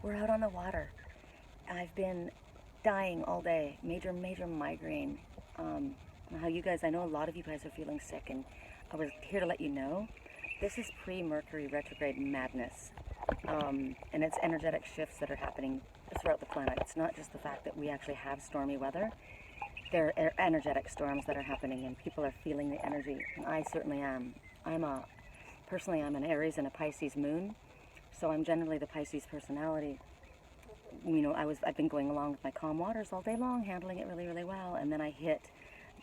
we're out on the water. I've been dying all day, major migraine. How you guys, I know a lot of you guys are feeling sick, and I was here to let you know, this is pre-Mercury retrograde madness. And it's energetic shifts that are happening throughout the planet. It's not just the fact that we actually have stormy weather. There are energetic storms that are happening, and people are feeling the energy, and I certainly am. Personally, I'm an Aries and a Pisces moon, so I'm generally the Pisces personality. You know, I've been going along with my calm waters all day long, handling it really well, and then I hit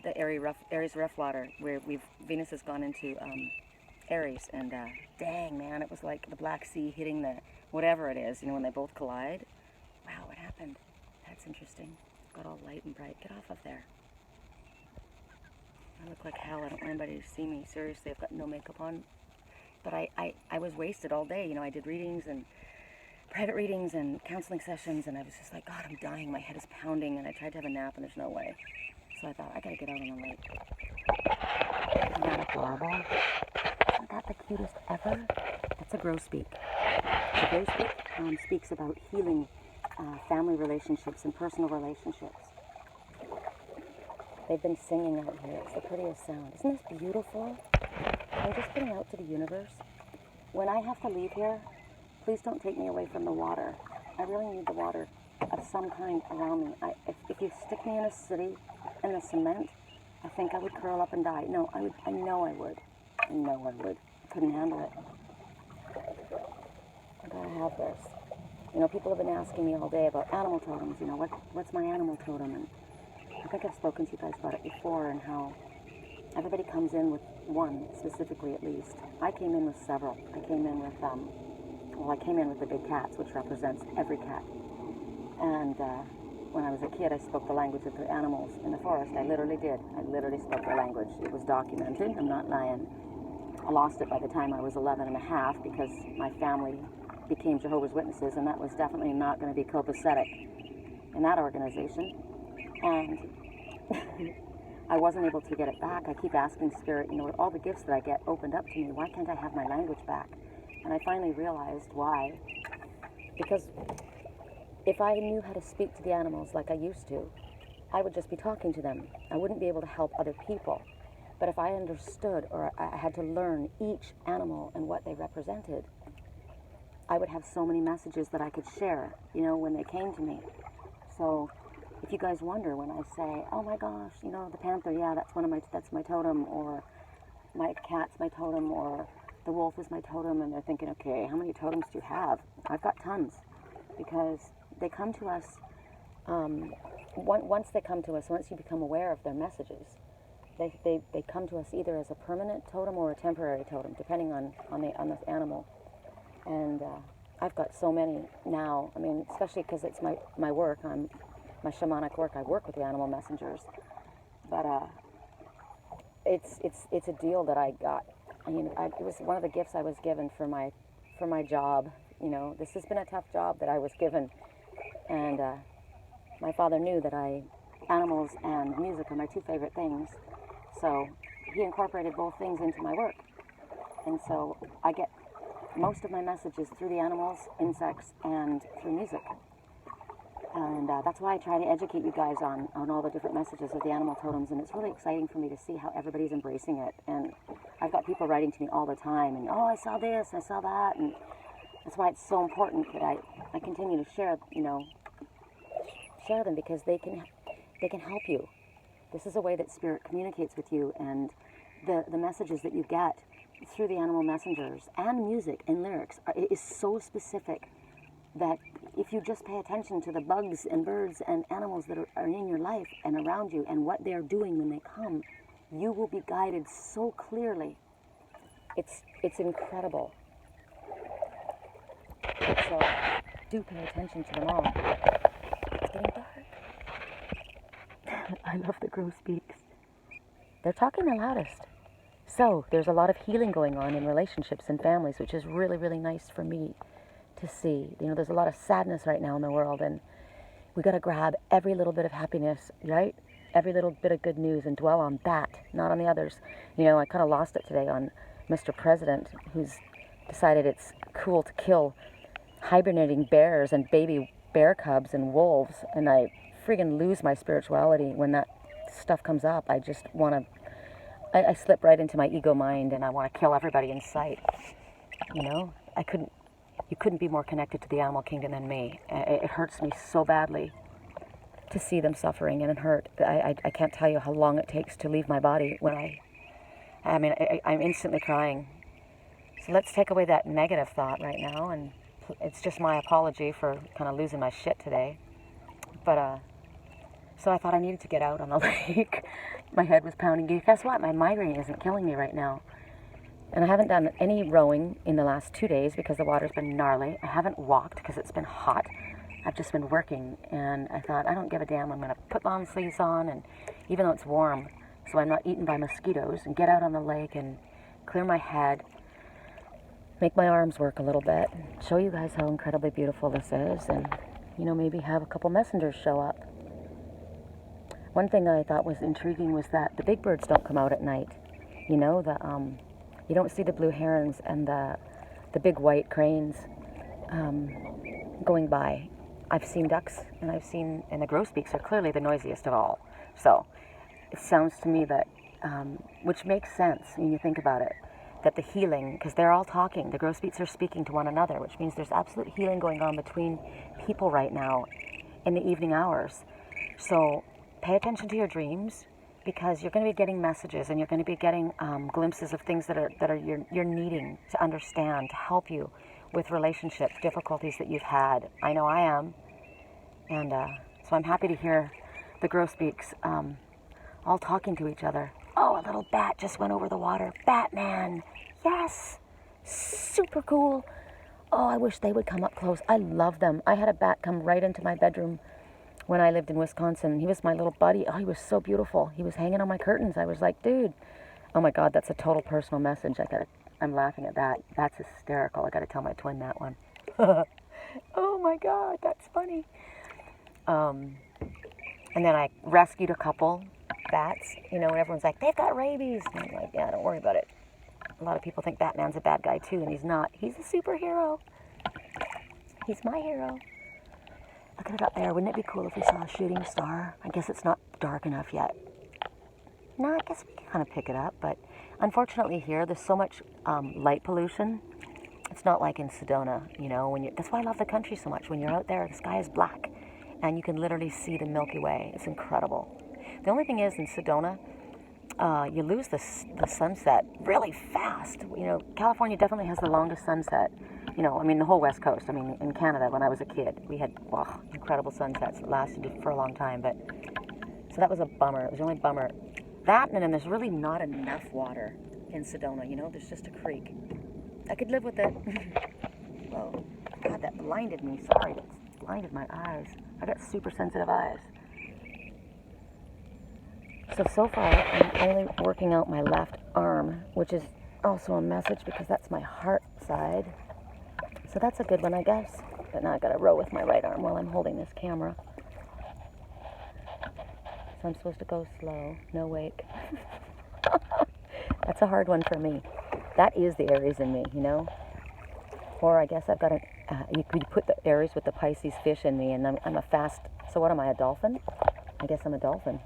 the Aries rough water, where Venus has gone into Aries, and dang man, it was like the Black Sea hitting the whatever it is, you know, when they both collide. Wow, what happened? That's interesting. Got all light and bright. Get off of there. I look like hell. I don't want anybody to see me. Seriously, I've got no makeup on. But I was wasted all day. You know, I did readings and private readings and counseling sessions, and I was just like, God, I'm dying. My head is pounding, and I tried to have a nap, and there's no way. So I thought, I gotta get out on the lake. Isn't that adorable? Isn't that the cutest ever? That's a Grosbeak. The Grosbeak speaks about healing family relationships and personal relationships. They've been singing out here. It's the prettiest sound. Isn't this beautiful? I'm just putting out to the universe. When I have to leave here, please don't take me away from the water. I really need the water of some kind around me. If you stick me in a city, in the cement, I think I would curl up and die. No, I would. I know I would. I know I would. I couldn't handle it. I gotta have this. You know, people have been asking me all day about animal totems. You know, what's my animal totem? And I think I've spoken to you guys about it before, and how everybody comes in with one, specifically at least. I came in with several. I came in with the big cats, which represents every cat. And when I was a kid, I spoke the language of the animals in the forest. I literally did. I literally spoke their language. It was documented. I'm not lying. I lost it by the time I was 11 and a half because my family became Jehovah's Witnesses, and that was definitely not going to be copacetic in that organization. And I wasn't able to get it back. I keep asking Spirit, you know, all the gifts that I get opened up to me, why can't I have my language back? And I finally realized why. Because if I knew how to speak to the animals like I used to, I would just be talking to them. I wouldn't be able to help other people. But if I understood, or I had to learn each animal and what they represented, I would have so many messages that I could share, you know, when they came to me. So if you guys wonder when I say, oh my gosh, you know, the panther, yeah, that's my totem, or my cat's my totem, or the wolf is my totem, and they're thinking, okay, how many totems do you have? I've got tons, because they come to us, once they come to us, once you become aware of their messages, they come to us either as a permanent totem or a temporary totem, depending on the animal. And I've got so many now. I mean, especially because it's my work. My shamanic work. I work with the animal messengers, but it's a deal that I got. I mean, it was one of the gifts I was given for my job. You know, this has been a tough job that I was given, and my father knew that animals and music are my two favorite things. So he incorporated both things into my work, and so I get most of my messages through the animals, insects, and through music. And that's why I try to educate you guys on all the different messages of the animal totems, and it's really exciting for me to see how everybody's embracing it. And I've got people writing to me all the time, and oh, I saw this, I saw that, and that's why it's so important that I continue to share them, because they can help you. This is a way that Spirit communicates with you, and the messages that you get through the animal messengers and music and lyrics is so specific that if you just pay attention to the bugs and birds and animals that are in your life and around you and what they're doing when they come, you will be guided so clearly. It's incredible. So do pay attention to them all. It's getting dark. I love the Grosbeaks. They're talking the loudest. So there's a lot of healing going on in relationships and families, which is really, really nice for me to see. You know, there's a lot of sadness right now in the world, and we got to grab every little bit of happiness, right? Every little bit of good news and dwell on that, not on the others. You know, I kind of lost it today on Mr. President, who's decided it's cool to kill hibernating bears and baby bear cubs and wolves, and I friggin' lose my spirituality when that stuff comes up. I just want to, I slip right into my ego mind, and I want to kill everybody in sight. You know, you couldn't be more connected to the animal kingdom than me. It hurts me so badly to see them suffering, and it hurt. I can't tell you how long it takes to leave my body when I'm instantly crying. So let's take away that negative thought right now, and it's just my apology for kind of losing my shit today. But, so I thought I needed to get out on the lake. My head was pounding. Guess what? My migraine isn't killing me right now. And I haven't done any rowing in the last 2 days because the water's been gnarly. I haven't walked because it's been hot. I've just been working, and I thought, I don't give a damn. I'm going to put long sleeves on, and even though it's warm, so I'm not eaten by mosquitoes, and get out on the lake and clear my head, make my arms work a little bit, show you guys how incredibly beautiful this is, and, you know, maybe have a couple messengers show up. One thing I thought was intriguing was that the big birds don't come out at night. You know, you don't see the blue herons and the big white cranes going by. I've seen ducks, and the grosbeaks are clearly the noisiest of all. So it sounds to me that, which makes sense when you think about it, that the healing, because they're all talking, the grosbeaks are speaking to one another, which means there's absolute healing going on between people right now in the evening hours. So pay attention to your dreams, because you're going to be getting messages, and you're going to be getting glimpses of things that you're needing to understand, to help you with relationship difficulties that you've had. I know I am. And so I'm happy to hear the grosbeaks all talking to each other. Oh, a little bat just went over the water. Batman. Yes. Super cool. Oh, I wish they would come up close. I love them. I had a bat come right into my bedroom when I lived in Wisconsin. He was my little buddy. Oh, he was so beautiful. He was hanging on my curtains. I was like, dude. Oh my God, that's a total personal message. I'm laughing at that. That's hysterical. I got to tell my twin that one. Oh my God, that's funny. And then I rescued a couple bats, you know, and everyone's like, they've got rabies. And I'm like, yeah, don't worry about it. A lot of people think Batman's a bad guy too, and he's not. He's a superhero. He's my hero. Look at it up there. Wouldn't it be cool if we saw a shooting star? I guess it's not dark enough yet. No, I guess we can kind of pick it up, but unfortunately here, there's so much light pollution. It's not like in Sedona, you know, that's why I love the country so much. When you're out there, the sky is black, and you can literally see the Milky Way. It's incredible. The only thing is, in Sedona, you lose the sunset really fast. You know, California definitely has the longest sunset. You know, I mean, the whole West Coast. I mean, in Canada, when I was a kid, we had incredible sunsets that lasted for a long time. But so that was a bummer. It was the only bummer. That, and then there's really not enough water in Sedona. You know, there's just a creek. I could live with it. Whoa, God, that blinded me. Sorry, that blinded my eyes. I got super sensitive eyes. So far, I'm only working out my left arm, which is also a message because that's my heart side. So that's a good one, I guess. But now I gotta row with my right arm while I'm holding this camera. So I'm supposed to go slow, no wake. That's a hard one for me. That is the Aries in me, you know? Or I guess I've got you could put the Aries with the Pisces fish in me, and I'm a fast, so what am I, a dolphin? I guess I'm a dolphin.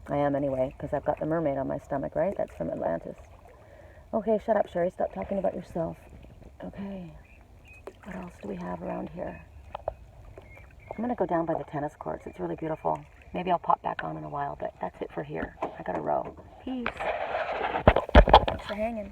I am anyway, because I've got the mermaid on my stomach, right? That's from Atlantis. Okay, shut up, Sherry. Stop talking about yourself. Okay. What else do we have around here? I'm going to go down by the tennis courts. It's really beautiful. Maybe I'll pop back on in a while, but that's it for here. I got to row. Peace. Thanks for hanging.